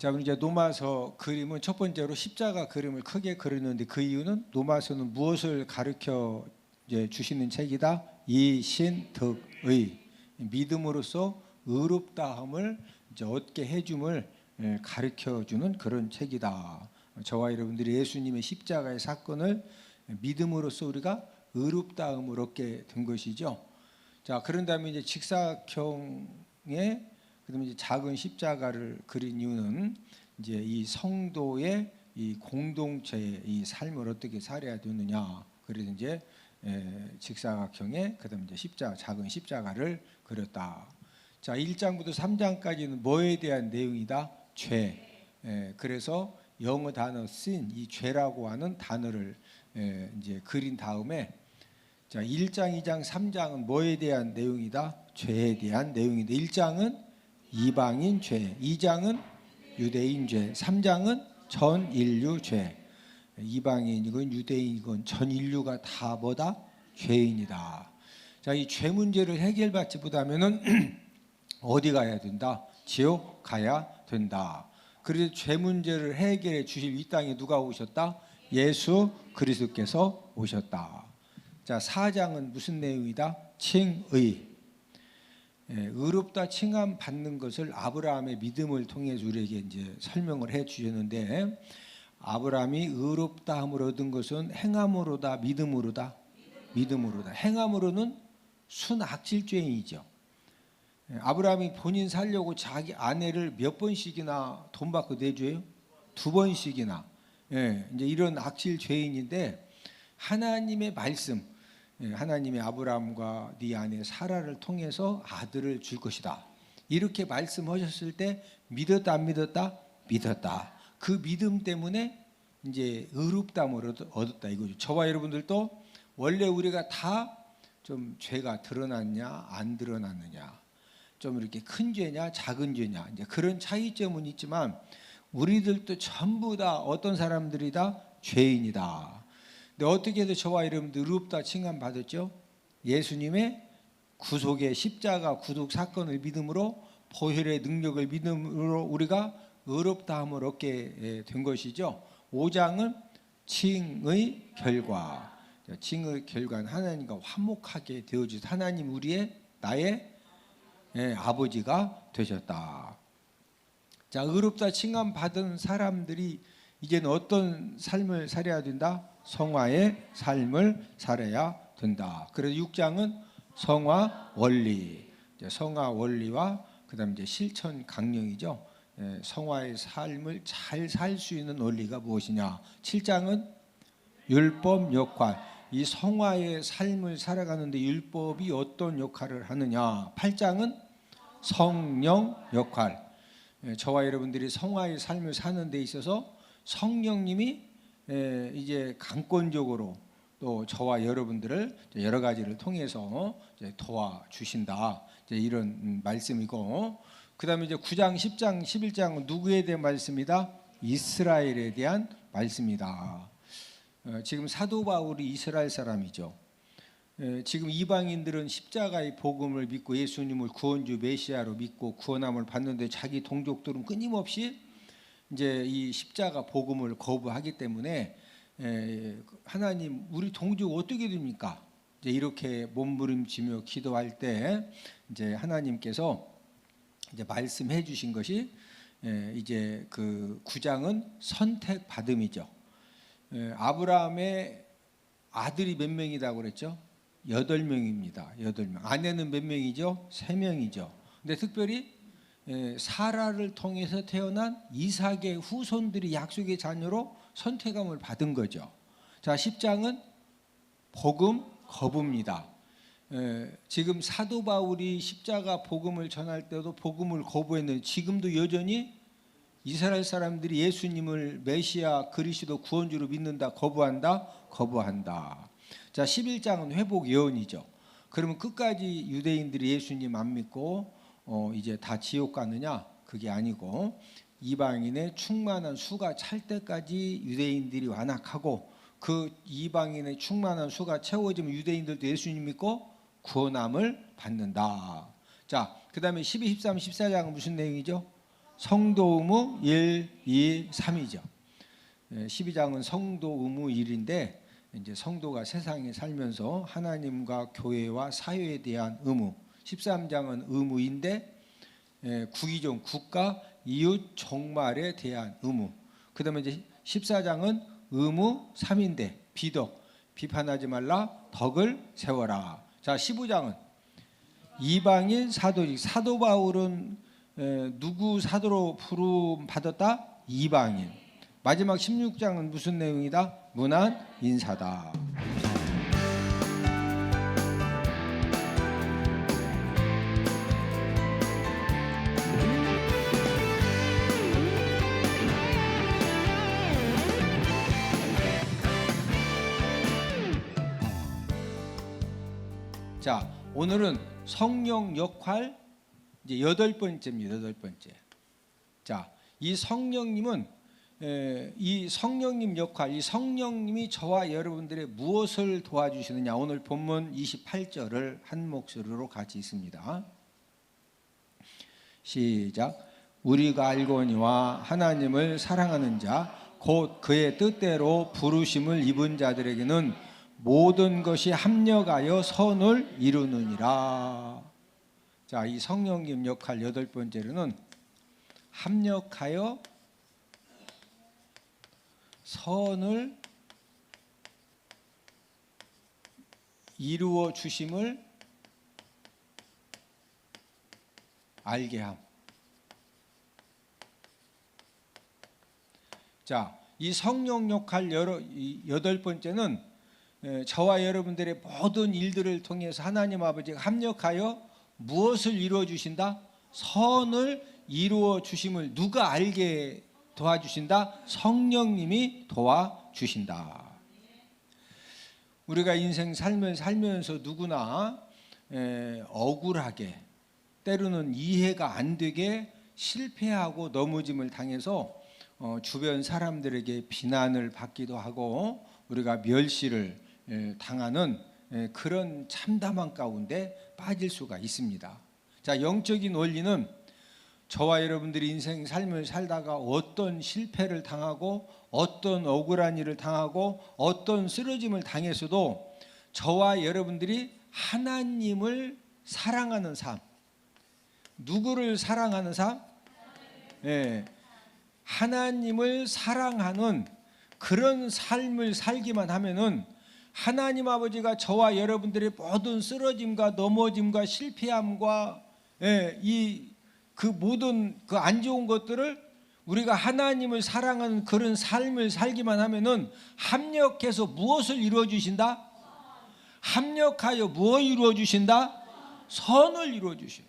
자, 우리 이제 노마서 그림은 첫 번째로 십자가 그림을 크게 그렸는데 그 이유는 노마서는 무엇을 가르쳐 주시는 책이다? 이신득의 믿음으로써 의롭다함을 이제 얻게 해줌을 가르쳐 주는 그런 책이다. 저와 여러분들이 예수님의 십자가의 사건을 믿음으로써 우리가 의롭다함을 얻게 된 것이죠. 자, 그런 다음에 이제 직사각형의 그다음에 이제 작은 십자가를 그린 이유는 이제 이 성도의 이 공동체의 이 삶을 어떻게 살아야 되느냐. 그래서 이제 직사각형의 그다음에 이제 작은 십자가를 그렸다. 자, 1장부터 3장까지는 뭐에 대한 내용이다? 죄. 그래서 영어 단어 sin, 이 죄라고 하는 단어를 이제 그린 다음에 자, 1장, 2장, 3장은 뭐에 대한 내용이다? 죄에 대한 내용인데 1장은 이방인 죄, 2장은 유대인 죄, 3장은 전 인류 죄. 이방인이건 유대인이건 전 인류가 다 뭐다? 죄인이다. 자, 이 죄 문제를 해결받지 못하면은 어디 가야 된다? 지옥 가야 된다. 그래서 죄 문제를 해결해 주실 이 땅에 누가 오셨다? 예수 그리스도께서 오셨다. 자, 4장은 무슨 내용이다? 칭의. 의롭다 칭함 받는 것을 아브라함의 믿음을 통해서 우리에게 이제 설명을 해 주셨는데 아브라함이 의롭다함을 얻은 것은 행함으로다, 믿음으로다? 믿음으로다. 행함으로는 순악질죄인이죠. 아브라함이 본인 살려고 자기 아내를 몇 번씩이나 돈 받고 내줘요? 2번씩이나. 이제 이런 악질 죄인인데 하나님의 말씀, 하나님의 아브라함과 네 아내 사라를 통해서 아들을 줄 것이다. 이렇게 말씀하셨을 때 믿었다 안 믿었다? 믿었다. 그 믿음 때문에 이제 의롭다함을 얻었다 이거죠. 저와 여러분들도 원래 우리가 다 좀 죄가 드러났냐 안 드러났느냐, 좀 이렇게 큰 죄냐 작은 죄냐, 이제 그런 차이점은 있지만 우리들도 전부 다 어떤 사람들이다? 죄인이다. 근데 어떻게 해서 저와 여러분들 의롭다 칭함 받았죠? 예수님의 구속의 십자가 구속 사건을 믿음으로, 보혈의 능력을 믿음으로 우리가 의롭다함을 얻게 된 것이죠. 5장은 칭의 결과. 칭의 결과는 하나님과 화목하게 되어주셔서 하나님 우리의 나의 아버지가 되셨다. 자, 의롭다 칭함 받은 사람들이 이제는 어떤 삶을 살아야 된다? 성화의 삶을 살아야 된다. 그래서 6장은 성화 원리, 성화 원리와 그다음 이제 실천 강령이죠. 성화의 삶을 잘 살 수 있는 원리가 무엇이냐? 7장은 율법 역할, 이 성화의 삶을 살아가는데 율법이 어떤 역할을 하느냐? 8장은 성령 역할, 저와 여러분들이 성화의 삶을 사는 데 있어서 성령님이 이제 강권적으로 또 저와 여러분들을 여러 가지를 통해서 도와주신다, 이런 말씀이고, 그 다음에 이제 9장, 10장, 11장은 누구에 대한 말씀이다? 이스라엘에 대한 말씀이다. 지금 사도 바울이 이스라엘 사람이죠. 지금 이방인들은 십자가의 복음을 믿고 예수님을 구원주 메시아로 믿고 구원함을 받는데 자기 동족들은 끊임없이 이제 이 십자가 복음을 거부하기 때문에 하나님 우리 동족 어떻게 됩니까? 이제 이렇게 몸부림치며 기도할 때 이제 하나님께서 이제 말씀해 주신 것이 이제 그 9장은 선택 받음이죠. 아브라함의 아들이 몇 명이라고 그랬죠? 8명입니다. 8명. 아내는 몇 명이죠? 3명이죠. 근데 특별히 사라를 통해서 태어난 이삭의 후손들이 약속의 자녀로 선택함을 받은 거죠. 자, 10장은 복음 거부입니다. 지금 사도 바울이 십자가 복음을 전할 때도 복음을 거부했는데 지금도 여전히 이스라엘 사람들이 예수님을 메시아 그리스도 구원주로 믿는다, 거부한다? 거부한다. 자, 11장은 회복 예언이죠. 그러면 끝까지 유대인들이 예수님 안 믿고 이제 다 지옥 가느냐? 그게 아니고 이방인의 충만한 수가 찰 때까지 유대인들이 완악하고 그 이방인의 충만한 수가 채워지면 유대인들도 예수님 믿고 구원함을 받는다. 자, 그 다음에 12, 13, 14장은 무슨 내용이죠? 성도 의무 1, 2, 3이죠. 12장은 성도 의무 1인데 이제 성도가 세상에 살면서 하나님과 교회와 사회에 대한 의무. 13장은 의무인데 국의종 국가 이웃 종말에 대한 의무. 그다음에 이제 14장은 의무 3인데 비덕 비판하지 말라 덕을 세워라. 자 15장은 이방인 사도직. 사도 바울은 누구 사도로 부름 받았다? 이방인. 마지막 16장은 무슨 내용이다? 문안 인사다. 자, 오늘은 성령 역할 이제 8번째입니다. 8번째. 자, 이 성령님은 이 성령님 역할, 이 성령님이 저와 여러분들의 무엇을 도와주시느냐. 오늘 본문 28절을 한 목소리로 같이 읽습니다. 시작. 우리가 알거니와 하나님을 사랑하는 자 곧 그의 뜻대로 부르심을 입은 자들에게는 모든 것이 합력하여 선을 이루느니라. 자, 이 성령님 역할 8번째로는 합력하여 선을 이루어 주심을 알게 함. 자, 이 성령 역할 8번째는 저와 여러분들의 모든 일들을 통해서 하나님 아버지가 합력하여 무엇을 이루어 주신다? 선을 이루어 주심을 누가 알게 도와주신다? 성령님이 도와주신다. 우리가 인생 살면서 누구나 억울하게 때로는 이해가 안 되게 실패하고 넘어짐을 당해서 주변 사람들에게 비난을 받기도 하고 우리가 멸시를 당하는 그런 참담한 가운데 빠질 수가 있습니다. 자, 영적인 원리는 저와 여러분들이 인생 삶을 살다가 어떤 실패를 당하고 어떤 억울한 일을 당하고 어떤 쓰러짐을 당했어도 저와 여러분들이 하나님을 사랑하는 삶. 누구를 사랑하는 삶? 하나님을 사랑하는 그런 삶을 살기만 하면은 하나님 아버지가 저와 여러분들의 모든 쓰러짐과 넘어짐과 실패함과 그 모든 그 안 좋은 것들을 우리가 하나님을 사랑하는 그런 삶을 살기만 하면은 합력해서 무엇을 이루어 주신다? 합력하여 무엇을 이루어 주신다? 선을 이루어 주셔요.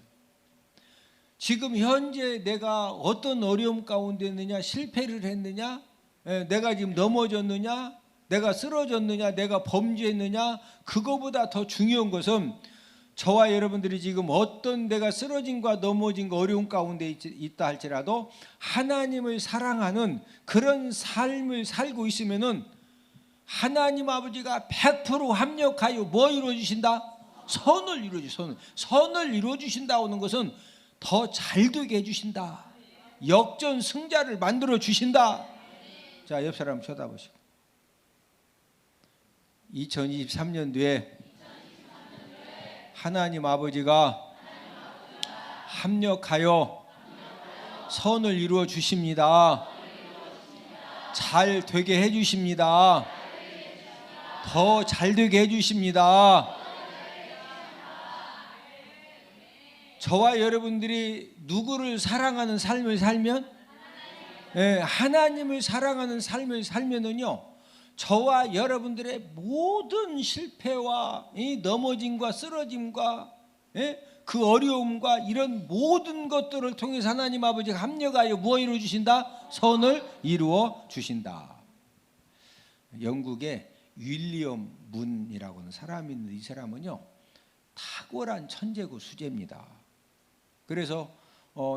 지금 현재 내가 어떤 어려움 가운데 있느냐, 실패를 했느냐, 내가 지금 넘어졌느냐, 내가 쓰러졌느냐, 내가 범죄했느냐, 그거보다 더 중요한 것은 저와 여러분들이 지금 어떤 내가 쓰러짐과 넘어진 거 어려움 가운데 있다 할지라도 하나님을 사랑하는 그런 삶을 살고 있으면은 하나님 아버지가 100% 합력하여 뭐 이루어 주신다? 선을 이루어 주신다. 선을 이루어 주신다는 것은 더 잘되게 해주신다. 역전승자를 만들어 주신다. 자, 옆 사람 쳐다보시고 2023년도에 하나님 아버지가 합력하여 선을 이루어 주십니다. 잘 되게 해 주십니다. 더 잘 되게 해 주십니다. 저와 여러분들이 누구를 사랑하는 삶을 살면, 하나님을 사랑하는 삶을 살면은요, 저와 여러분들의 모든 실패와 이 넘어짐과 쓰러짐과 그 어려움과 이런 모든 것들을 통해서 하나님 아버지가 합력하여 무엇을 이루어 주신다? 선을 이루어 주신다. 영국의 윌리엄 문이라고 하는 사람이 있는데 이 사람은요, 탁월한 천재고 수재입니다. 그래서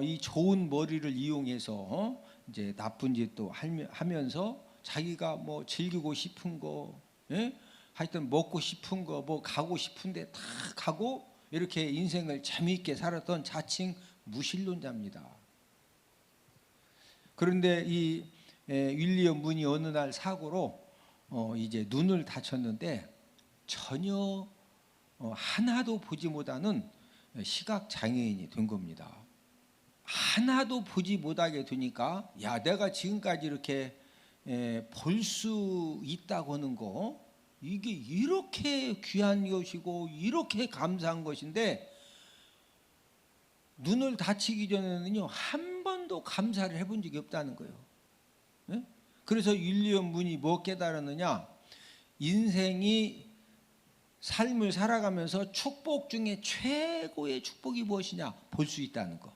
이 좋은 머리를 이용해서 이제 나쁜 짓도 하면서 자기가 뭐 즐기고 싶은 거, 하여튼 먹고 싶은 거, 뭐 가고 싶은데 다 가고 이렇게 인생을 재미있게 살았던 자칭 무신론자입니다. 그런데 이 윌리엄 문이 어느 날 사고로 이제 눈을 다쳤는데 전혀 하나도 보지 못하는 시각 장애인이 된 겁니다. 하나도 보지 못하게 되니까 야, 내가 지금까지 이렇게 볼 수 있다고 하는 거, 이게 이렇게 귀한 것이고 이렇게 감사한 것인데 눈을 다치기 전에는요 한 번도 감사를 해본 적이 없다는 거예요. 그래서 윌리엄 문이 뭐 깨달았느냐, 인생이 삶을 살아가면서 축복 중에 최고의 축복이 무엇이냐, 볼 수 있다는 거.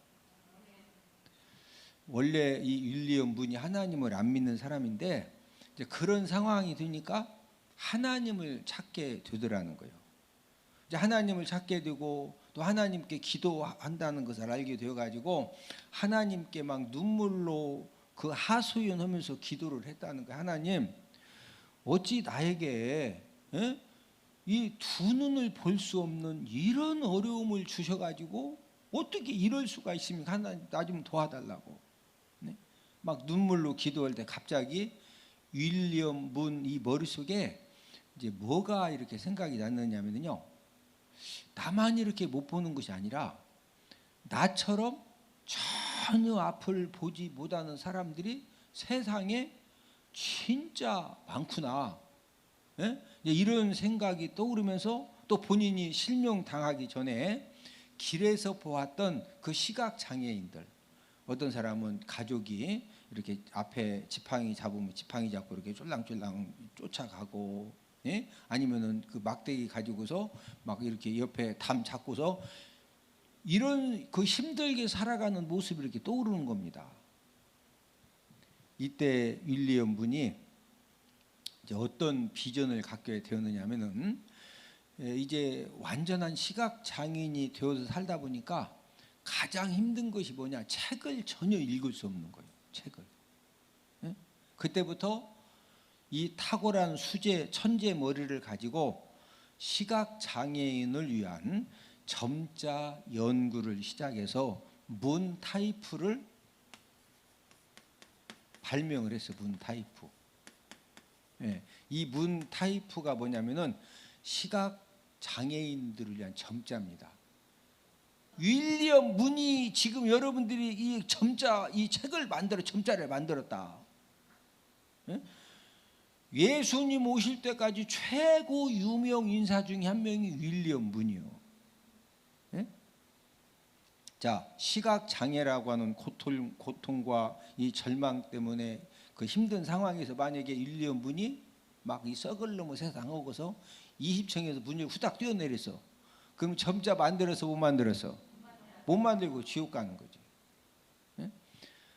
원래 이 윌리엄 문이 하나님을 안 믿는 사람인데 이제 그런 상황이 되니까 하나님을 찾게 되더라는 거예요. 이제 하나님을 찾게 되고 또 하나님께 기도한다는 것을 알게 되어가지고 하나님께 막 눈물로 그 하소연하면서 기도를 했다는 거예요. 하나님, 어찌 나에게 이 두 눈을 볼 수 없는 이런 어려움을 주셔가지고 어떻게 이럴 수가 있습니까? 하나님, 나 좀 도와달라고. 막 눈물로 기도할 때 갑자기 윌리엄 문 이 머릿속에 이제 뭐가 이렇게 생각이 났느냐면요, 나만 이렇게 못 보는 것이 아니라 나처럼 전혀 앞을 보지 못하는 사람들이 세상에 진짜 많구나. 이런 생각이 떠오르면서 또 본인이 실명당하기 전에 길에서 보았던 그 시각장애인들, 어떤 사람은 가족이 이렇게 앞에 지팡이 잡으면 지팡이 잡고 이렇게 쫄랑쫄랑 쫓아가고, 아니면은 그 막대기 가지고서 막 이렇게 옆에 담 잡고서 이런 그 힘들게 살아가는 모습이 이렇게 떠오르는 겁니다. 이때 윌리엄 문이 이제 어떤 비전을 갖게 되었느냐면은, 이제 완전한 시각 장애인이 되어서 살다 보니까 가장 힘든 것이 뭐냐, 책을 전혀 읽을 수 없는 거예요. 책을. 그때부터 이 탁월한 수제 천재 머리를 가지고 시각 장애인을 위한 점자 연구를 시작해서 문 타이프를 발명을 했어요. 문 타이프. 이 문 타이프가 뭐냐면은 시각 장애인들을 위한 점자입니다. 윌리엄 문이 지금 여러분들이 이 점자, 이 책을 만들어 점자를 만들었다. 예수님 오실 때까지 최고 유명 인사 중에 한 명이 윌리엄 문이요. 자, 시각 장애라고 하는 고통과 이 절망 때문에 그 힘든 상황에서 만약에 윌리엄 문이 막 이 썩을 놈의 세상 오고서 20층에서 문이 후딱 뛰어내렸어. 그럼 점자 만들어서 못 만들었어? 못 만들고 지옥 가는 거지.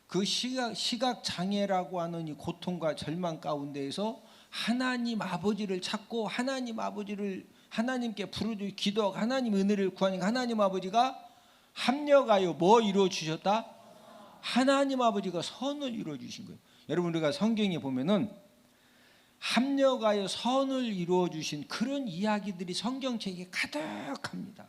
그 시각 장애라고 하는 이 고통과 절망 가운데에서 하나님 아버지를 찾고 하나님 아버지를 하나님께 부르짖고 기도하고 하나님 은혜를 구하니까 하나님 아버지가 합력하여 뭐 이루어 주셨다? 하나님 아버지가 선을 이루어 주신 거예요. 여러분, 우리가 성경에 보면은 합력하여 선을 이루어 주신 그런 이야기들이 성경책에 가득합니다.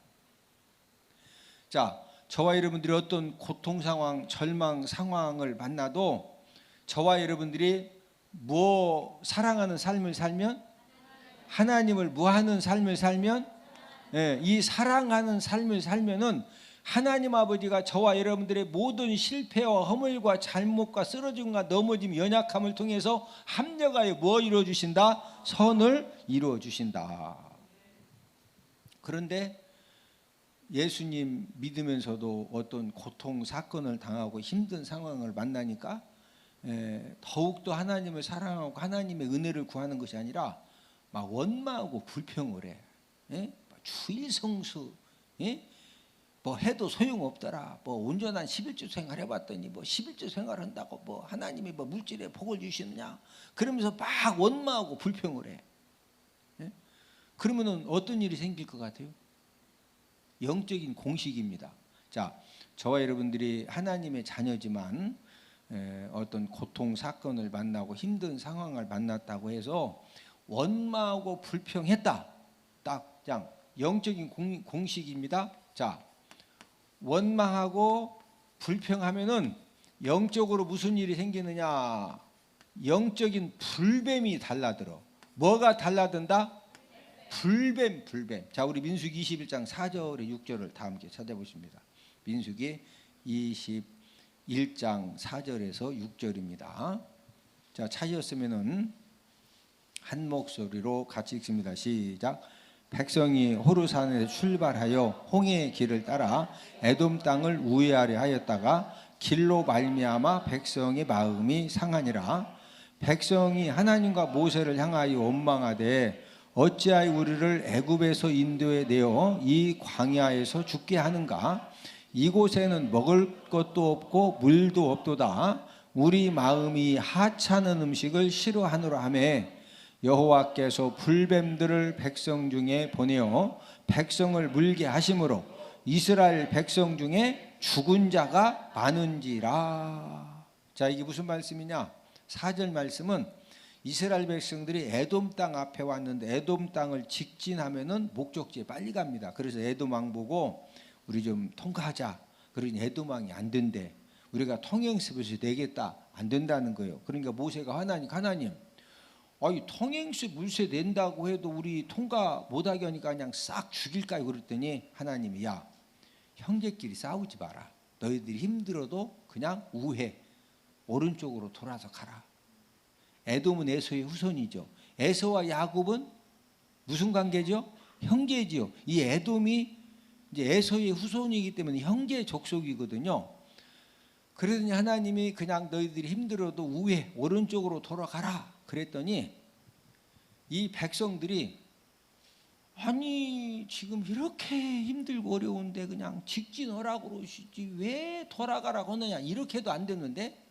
자, 저와 여러분들이 어떤 고통 상황, 절망 상황을 만나도 저와 여러분들이 뭐 사랑하는 삶을 살면, 하나님을 무하는 삶을 살면, 이 사랑하는 삶을 살면은 하나님 아버지가 저와 여러분들의 모든 실패와 허물과 잘못과 쓰러짐과 넘어짐, 연약함을 통해서 합력하여 뭐 이루어 주신다? 선을 이루어 주신다. 그런데 예수님 믿으면서도 어떤 고통 사건을 당하고 힘든 상황을 만나니까 더욱더 하나님을 사랑하고 하나님의 은혜를 구하는 것이 아니라 막 원망하고 불평을 해. 주일 성수, 뭐 해도 소용없더라. 뭐 온전한 11주 생활 해봤더니 뭐 11주 생활한다고 뭐 하나님이 뭐 물질에 복을 주시느냐, 그러면서 막 원망하고 불평을 해. 그러면은 어떤 일이 생길 것 같아요? 영적인 공식입니다. 자, 저와 여러분들이 하나님의 자녀지만 어떤 고통 사건을 만나고 힘든 상황을 만났다고 해서 원망하고 불평했다. 딱 그냥 영적인 공식입니다. 자, 원망하고 불평하면은 영적으로 무슨 일이 생기느냐? 영적인 불뱀이 달라들어. 뭐가 달라든다? 불뱀. 자, 우리 민수기 21장 4절에 6절을 다 함께 찾아보십니다. 민수기 21장 4절에서 6절입니다. 자, 찾으셨으면은 한 목소리로 같이 읽습니다. 시작. 백성이 호르산에서 출발하여 홍해의 길을 따라 에돔 땅을 우회하려 하였다가 길로 말미암아 백성의 마음이 상하니라. 백성이 하나님과 모세를 향하여 원망하되 어찌하여 우리를 애굽에서 인도해 내어 이 광야에서 죽게 하는가? 이곳에는 먹을 것도 없고 물도 없도다. 우리 마음이 하찮은 음식을 싫어하노라 하며 여호와께서 불뱀들을 백성 중에 보내어 백성을 물게 하심으로 이스라엘 백성 중에 죽은 자가 많은지라. 자, 이게 무슨 말씀이냐? 4절 말씀은 이스라엘 백성들이 에돔 땅 앞에 왔는데 에돔 땅을 직진하면은 목적지에 빨리 갑니다. 그래서 에돔 왕 보고 우리 좀 통과하자. 그러니 에돔 왕이 안 된대. 우리가 통행습에서 내겠다. 안 된다는 거예요. 그러니까 모세가 하나님, 아니 통행습 물세 낸다고 해도 우리 통과 못하게 하니까 그냥 싹 죽일까요? 그랬더니 하나님이 야, 형제끼리 싸우지 마라. 너희들이 힘들어도 그냥 우회 오른쪽으로 돌아서 가라. 에돔은 에서의 후손이죠. 에서와 야곱은 무슨 관계죠? 형제지요. 이 에돔이 이제 에서의 후손이기 때문에 형제 족속이거든요. 그러더니 하나님이 그냥 너희들이 힘들어도 우회 오른쪽으로 돌아가라 그랬더니 이 백성들이 아니 지금 이렇게 힘들고 어려운데 그냥 직진하라고 그러시지 왜 돌아가라고 하느냐. 이렇게도 안 됐는데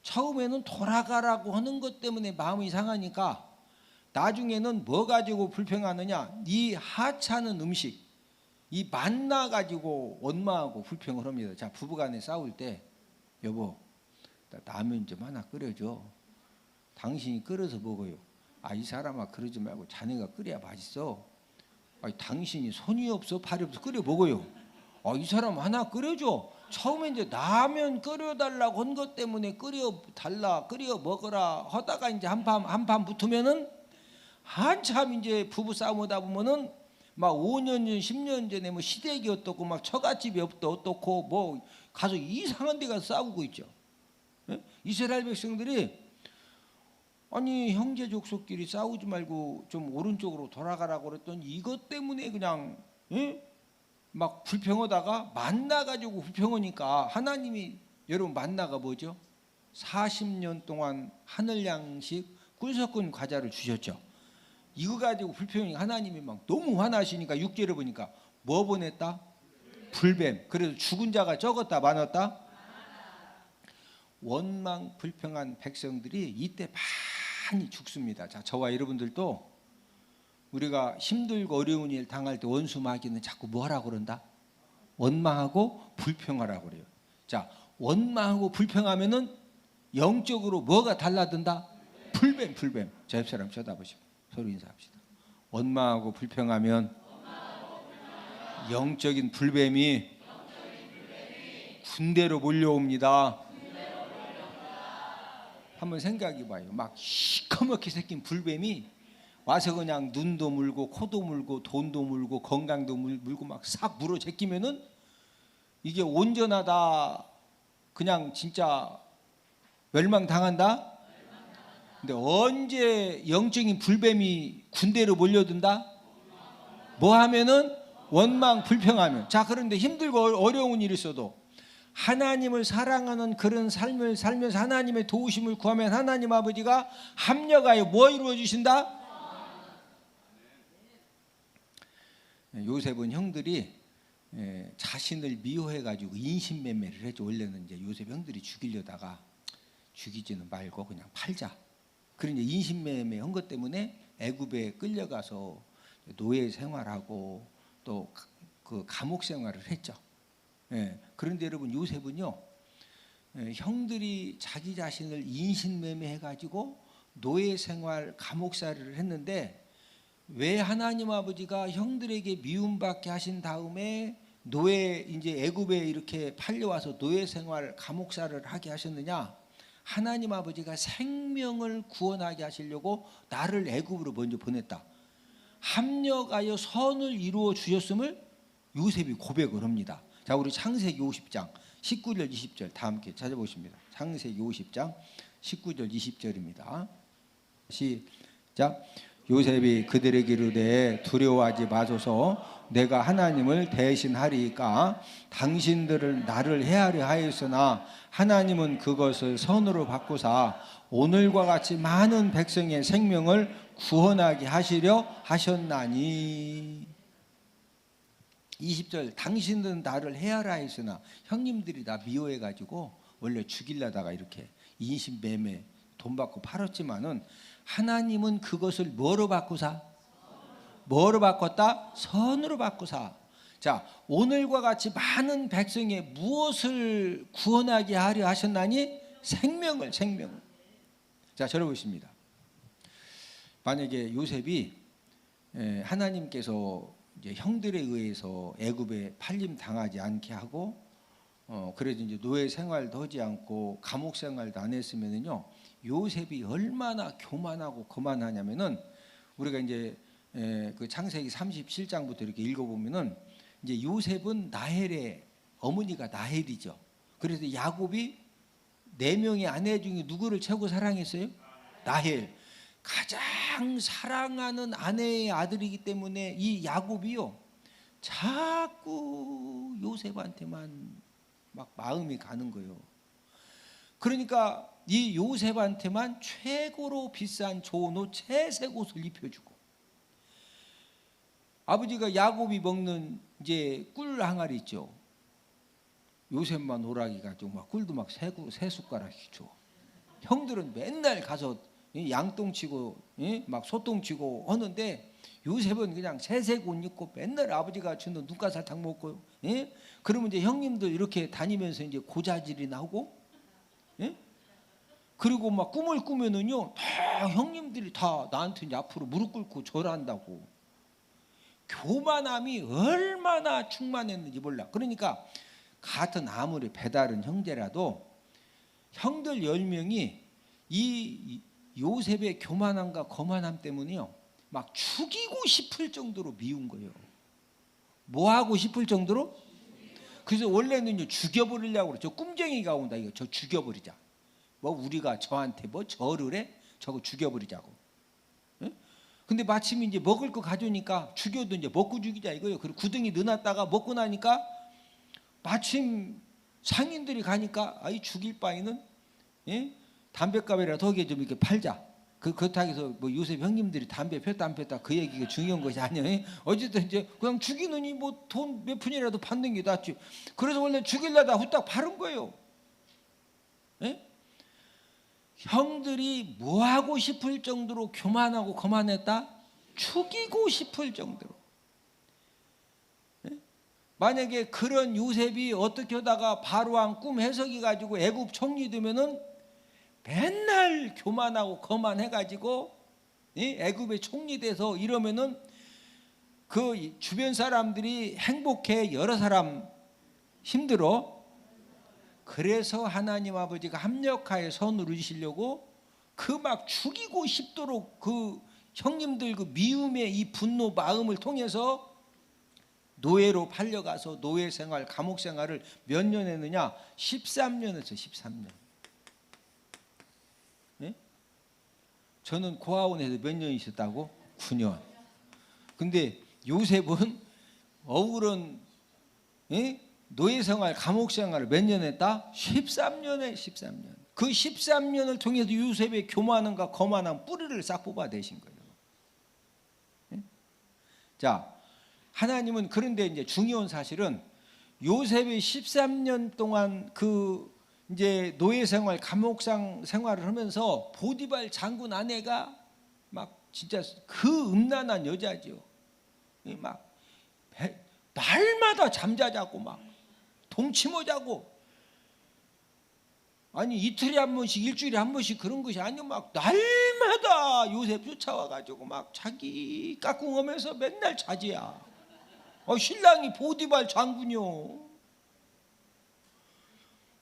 처음에는 돌아가라고 하는 것 때문에 마음이 상하니까 나중에는 뭐 가지고 불평하느냐. 이 하찮은 음식, 이 만나 가지고 원망하고 불평을 합니다. 자, 부부간에 싸울 때 여보 나 라면 좀 하나 끓여줘. 당신이 끓여서 먹어요. 아, 이 사람아 그러지 말고 자네가 끓여야 맛있어. 아니, 당신이 손이 없어 팔이 없어 끓여 먹어요. 아, 이 사람 하나 끓여줘. 처음에 이제 라면 끓여달라고 한 것 때문에 끓여달라 끓여 먹어라 하다가 이제 한판 붙으면은 한참 이제 부부 싸움하다 보면은 막 5년 전 10년 전에 뭐 시댁이 어떻고 막 처갓집이 어떻고 뭐 가서 이상한 데 가서 싸우고 있죠. 예? 이스라엘 백성들이 아니 형제 족속끼리 싸우지 말고 좀 오른쪽으로 돌아가라고 그랬더니 이것 때문에 그냥 막 불평하다가 만나 가지고 불평하니까 하나님이 여러분 만나가 뭐죠? 40년 동안 하늘 양식 꿀 섞은 과자를 주셨죠. 이거 가지고 불평하니까 하나님이 막 너무 화나시니까 6절에 보니까 뭐 보냈다? 불뱀. 그래서 죽은 자가 적었다 많았다? 원망 불평한 백성들이 이때 많이 죽습니다. 자, 저와 여러분들도 우리가 힘들고 어려운 일 당할 때 원수 마귀는 자꾸 뭐 하라고 그런다? 원망하고 불평하라고 그래요. 자, 원망하고 불평하면은 영적으로 뭐가 달라든다? 불뱀. 저 옆 사람 쳐다보시고 서로 인사합시다. 원망하고 불평하면 영적인 불뱀이 군대로 몰려옵니다. 한번 생각해봐요. 막 시커멓게 생긴 불뱀이 와서 그냥 눈도 물고 코도 물고 돈도 물고 건강도 물고 막 싹 물어 제끼면은 이게 온전하다 그냥 진짜 멸망당한다. 근데 언제 영적인 불뱀이 군대로 몰려든다? 뭐 하면은 원망 불평하면. 자, 그런데 힘들고 어려운 일이 있어도 하나님을 사랑하는 그런 삶을 살면서 하나님의 도우심을 구하면 하나님 아버지가 합력하여 뭐 이루어 주신다? 요셉은 형들이 자신을 미워해 가지고 인신매매를 했죠. 원래는 이제 요셉 형들이 죽이려다가 죽이지는 말고 그냥 팔자. 그러니 인신매매 한 것 때문에 애굽에 끌려가서 노예 생활하고 또 그 감옥 생활을 했죠. 그런데 여러분 요셉은요, 형들이 자기 자신을 인신매매해 가지고 노예 생활 감옥살이를 했는데 왜 하나님 아버지가 형들에게 미움받게 하신 다음에 노예 이제 애굽에 이렇게 팔려와서 노예 생활 감옥살을 하게 하셨느냐? 하나님 아버지가 생명을 구원하게 하시려고 나를 애굽으로 먼저 보냈다. 합력하여 선을 이루어 주셨음을 요셉이 고백을 합니다. 자, 우리 창세기 50장 19절 20절 다 함께 찾아보십니다. 창세기 50장 19절 20절입니다. 시작. 요셉이 그들에게 이르되 두려워하지 마소서, 내가 하나님을 대신하리이까. 당신들을 나를 해하려 하였으나 하나님은 그것을 선으로 바꾸사 오늘과 같이 많은 백성의 생명을 구원하게 하시려 하셨나니. 20절 당신들은 나를 해하라 했으나, 형님들이 나 미워해가지고 원래 죽이려다가 이렇게 인신매매 돈 받고 팔았지만은 하나님은 그것을 뭐로 바꾸사? 뭐로 바꿨다? 선으로 바꾸사. 자, 오늘과 같이 많은 백성의 무엇을 구원하게 하려 하셨나니? 생명을. 자, 저를 보십니다. 만약에 요셉이 하나님께서 이제 형들에 의해서 애굽에 팔림 당하지 않게 하고 그래도 이제 노예 생활도 하지 않고 감옥 생활도 안 했으면은요, 요셉이 얼마나 교만하고 거만하냐면은, 우리가 이제 그 창세기 37장부터 이렇게 읽어보면은 이제 요셉은 나헬의 어머니가 나헬이죠. 그래서 야곱이 4명의 아내 중에 누구를 최고 사랑했어요? 나헬. 가장 사랑하는 아내의 아들이기 때문에 이 야곱이요, 자꾸 요셉한테만 막 마음이 가는 거예요. 그러니까 이 요셉한테만 최고로 비싼 좋은 옷, 채색 옷을 입혀주고, 아버지가 야곱이 먹는 이제 꿀 항아리 있죠. 요셉만 오락이 가지고 막 꿀도 막 세 숟가락씩 줘. 형들은 맨날 가서 양똥 치고 막 소똥 치고 하는데, 요셉은 그냥 채색 옷 입고 맨날 아버지가 주는 눈가사탕 먹고, 그러면 이제 형님들 이렇게 다니면서 이제 고자질이 나오고, 그리고 막 꿈을 꾸면은요, 다 형님들이 다 나한테 이제 앞으로 무릎 꿇고 절한다고. 교만함이 얼마나 충만했는지 몰라. 그러니까 같은 아무리 배다른 형제라도 형들 10명이 이 요셉의 교만함과 거만함 때문에요, 막 죽이고 싶을 정도로 미운 거예요. 뭐 하고 싶을 정도로? 그래서 원래는요, 죽여버리려고 그러죠. 꿈쟁이가 온다, 이거 저 죽여버리자. 뭐 우리가 저한테 뭐 절을 해? 저거 죽여버리자고. 근데 마침 이제 먹을 거 가져오니까 죽여도 이제 먹고 죽이자 이거예요. 그리고 구덩이 넣어놨다가 먹고 나니까 마침 상인들이 가니까 아이 죽일 바에는 담배값이라도 더 좀 이렇게 팔자. 그렇다고 해서 뭐 요셉 형님들이 담배 폈다 안 폈다 그 얘기가 중요한 것이 아니에요. 어쨌든 이제 그냥 죽이느니 뭐 돈 몇 푼이라도 받는 게 낫지. 그래서 원래 죽이려다 후딱 바른 거예요. 형들이 뭐 하고 싶을 정도로 교만하고 거만했다? 죽이고 싶을 정도로. 만약에 그런 요셉이 어떻게 하다가 바로왕 꿈 해석이 가지고 애굽 총리 되면은 맨날 교만하고 거만해가지고 애굽의 총리 돼서 이러면은 그 주변 사람들이 행복해, 여러 사람 힘들어. 그래서 하나님 아버지가 합력하여 선을 이루시려고 그 막 죽이고 싶도록 그 형님들 그 미움의 이 분노 마음을 통해서 노예로 팔려가서 노예 생활, 감옥 생활을 몇 년 했느냐? 13년 했어요. 13년. 저는 고아원에서 몇 년 있었다고? 9년. 근데 요셉은 억울한 노예 생활, 감옥 생활을 몇 년 했다? 13년에 13년. 그 13년을 통해서 요셉의 교만함과 거만함 뿌리를 싹 뽑아내신 거예요. 자, 하나님은 그런데 이제 중요한 사실은 요셉이 13년 동안 그 이제 노예 생활, 감옥 생활을 하면서 보디발 장군 아내가 막 진짜 그 음란한 여자죠. 막 날마다 잠자자고 막 동침하자고. 아니 이틀에 한 번씩 일주일에 한 번씩 그런 것이 아니고 막 날마다 요셉 쫓아와가지고 막 자기 깍꿍하면서 맨날 자지야. 신랑이 보디발 장군이요.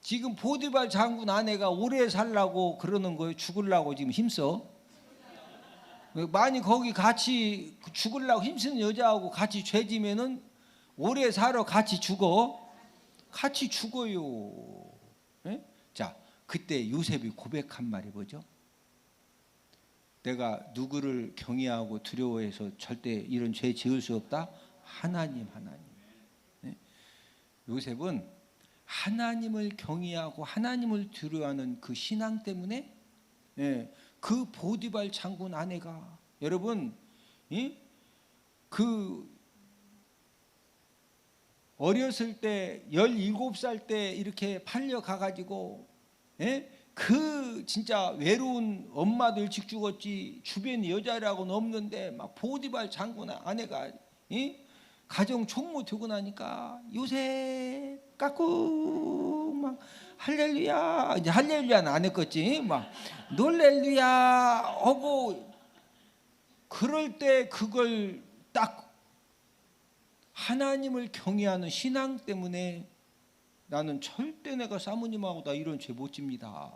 지금 보디발 장군 아내가 오래 살라고 그러는 거예요? 죽으려고 지금 힘써? 많이 거기 같이 죽으려고 힘쓰는 여자하고 같이 죄지면은 오래 살아 같이 죽어? 같이 죽어요. 예? 자, 그때 요셉이 고백한 말이 뭐죠? 내가 누구를 경외하고 두려워해서 절대 이런 죄 지을 수 없다? 하나님. 예? 요셉은 하나님을 경외하고 하나님을 두려워하는 그 신앙 때문에 그 보디발 장군 아내가 여러분 그 어렸을 때 17살 때 이렇게 팔려가 가지고 그 진짜 외로운 엄마도 일찍 죽었지 주변에 여자라고는 없는데 막 보디발 장군 아내가 가정 총무 되고 나니까 요새 까꿍 막 할렐루야, 이제 할렐루야는 안 했겠지, 막 놀렐루야 하고 그럴 때 그걸 딱 하나님을 경외하는 신앙 때문에 나는 절대 내가 사모님하고 나 이런 죄 못 집니다.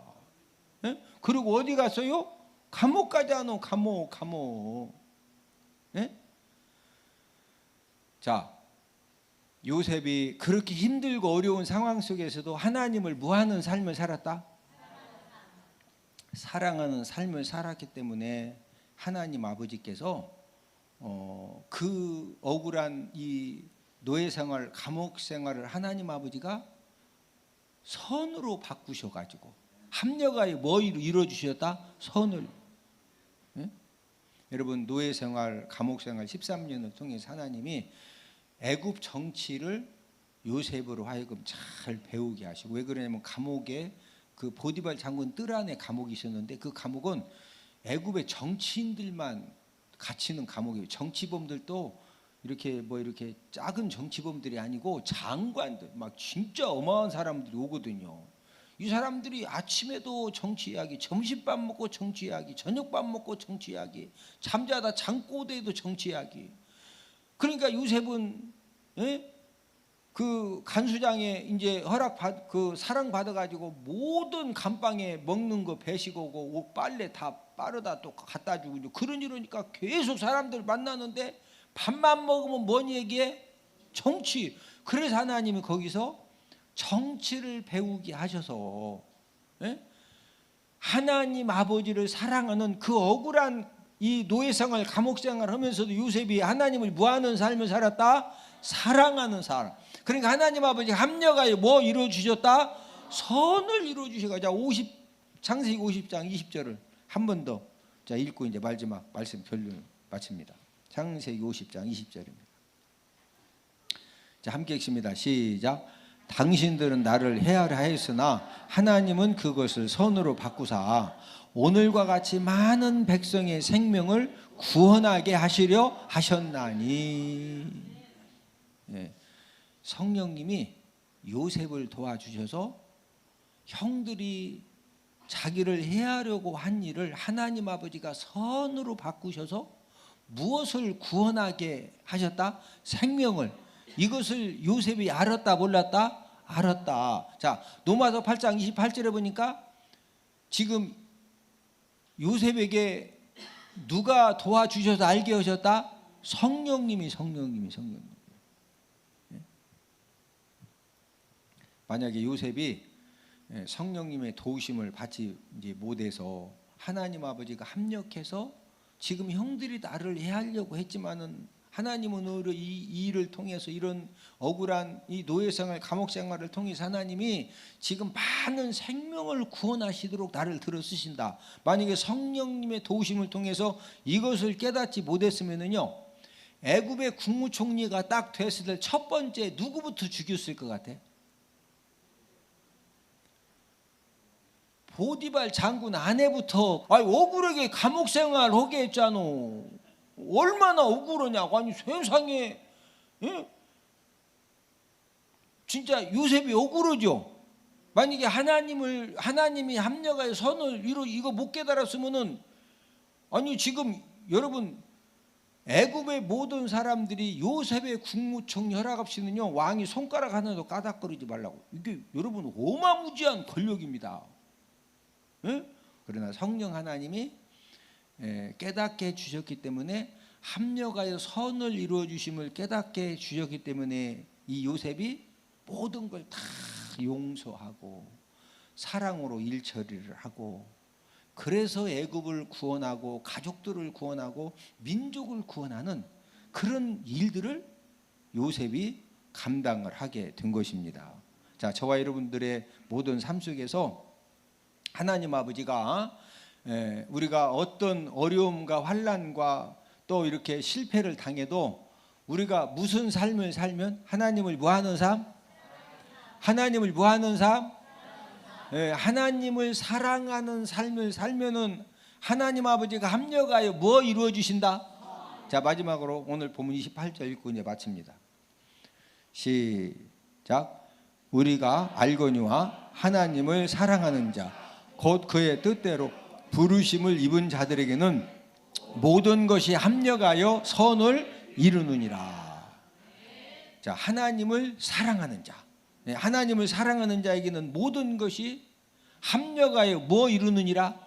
예? 그리고 어디 갔어요? 감옥 가잖아. 감옥. 예? 자, 요셉이 그렇게 힘들고 어려운 상황 속에서도 하나님을 무하는 삶을 살았다? 사랑하는 삶을 살았기 때문에 하나님 아버지께서 그 억울한 이 노예 생활, 감옥 생활을 하나님 아버지가 선으로 바꾸셔가지고 합력하여 뭐 이루어주셨다? 선을. 예? 여러분 노예 생활, 감옥 생활 13년을 통해서 하나님이 애굽 정치를 요셉으로 하여금 잘 배우게 하시고, 왜 그러냐면 감옥에 그 보디발 장군 뜰 안에 감옥이 있었는데 그 감옥은 애굽의 정치인들만 갇히는 감옥이에요. 정치범들도 이렇게 이렇게 작은 정치범들이 아니고 장관들 막 진짜 어마어마한 사람들이 오거든요. 이 사람들이 아침에도 정치 이야기, 점심밥 먹고 정치 이야기, 저녁밥 먹고 정치 이야기, 잠자다 잠꼬대도 정치 이야기. 그러니까 요셉은 그 간수장에 이제 그 사랑 받아가지고 모든 감방에 먹는 거 배식하고 옷 빨래 다 빠르다 또 갖다 주고 그러니까 계속 사람들 만나는데 밥만 먹으면 뭔 얘기해? 정치. 그래서 하나님이 거기서 정치를 배우게 하셔서 하나님 아버지를 사랑하는 그 억울한 이 노예생활, 감옥생활을 하면서도 요셉이 하나님을 무하는 삶을 살았다? 사랑하는 사람. 그러니까 하나님 아버지 합력하여 뭐 이루어주셨다? 선을 이루어주셔가지고 창세기 50장 20절을 한 번 더 읽고 이제 마지막 말씀 결론 마칩니다. 창세기 50장 20절입니다. 자, 함께 읽습니다. 시작. 당신들은 나를 해하려 하였으나 하나님은 그것을 선으로 바꾸사 오늘과 같이 많은 백성의 생명을 구원하게 하시려 하셨나니. 성령님이 요셉을 도와주셔서 형들이 자기를 해하려고 한 일을 하나님 아버지가 선으로 바꾸셔서 무엇을 구원하게 하셨다? 생명을. 이것을 요셉이 알았다 몰랐다? 알았다. 자, 로마서 8장 28절에 보니까 지금 요셉에게 누가 도와주셔서 알게 하셨다? 성령님이. 만약에 요셉이 성령님의 도우심을 받지 이제 못해서 하나님 아버지가 합력해서 지금 형들이 나를 해하려고 했지만은 하나님은 오히려 이 일을 통해서 이런 억울한 이 노예생활, 감옥생활을 통해서 하나님이 지금 많은 생명을 구원하시도록 나를 들어 쓰신다. 만약에 성령님의 도우심을 통해서 이것을 깨닫지 못했으면은요, 애굽의 국무총리가 딱 됐을 때 첫 번째 누구부터 죽였을 것 같아? 보디발 장군 아내부터. 억울하게 감옥생활 하게 했잖아. 얼마나 억울하냐고. 아니 세상에 진짜 요셉이 억울하죠. 만약에 하나님이 합력하여 선을 이거 못 깨달았으면은, 아니 지금 여러분 애굽의 모든 사람들이 요셉의 국무총 혈압시는요 왕이 손가락 하나도 까닥거리지 말라고. 이게 여러분 어마무지한 권력입니다. 예? 그러나 성령 하나님이 깨닫게 해주셨기 때문에 합력하여 선을 이루어 주심을 깨닫게 해주셨기 때문에 이 요셉이 모든 걸 다 용서하고 사랑으로 일 처리를 하고, 그래서 애굽을 구원하고 가족들을 구원하고 민족을 구원하는 그런 일들을 요셉이 감당을 하게 된 것입니다. 자, 저와 여러분들의 모든 삶 속에서 하나님 아버지가 우리가 어떤 어려움과 환난과 또 이렇게 실패를 당해도 우리가 무슨 삶을 살면 하나님을 뭐하는 삶? 하나님을 뭐하는 삶? 하나님을 사랑하는 삶을 살면은 하나님 아버지가 합력하여 뭐 이루어 주신다? 자, 마지막으로 오늘 본문 28절 읽고 이제 마칩니다. 시작. 우리가 알거니와 하나님을 사랑하는 자 곧 그의 뜻대로 부르심을 입은 자들에게는 모든 것이 합력하여 선을 이루느니라. 자, 하나님을 사랑하는 자, 하나님을 사랑하는 자에게는 모든 것이 합력하여 뭐 이루느니라?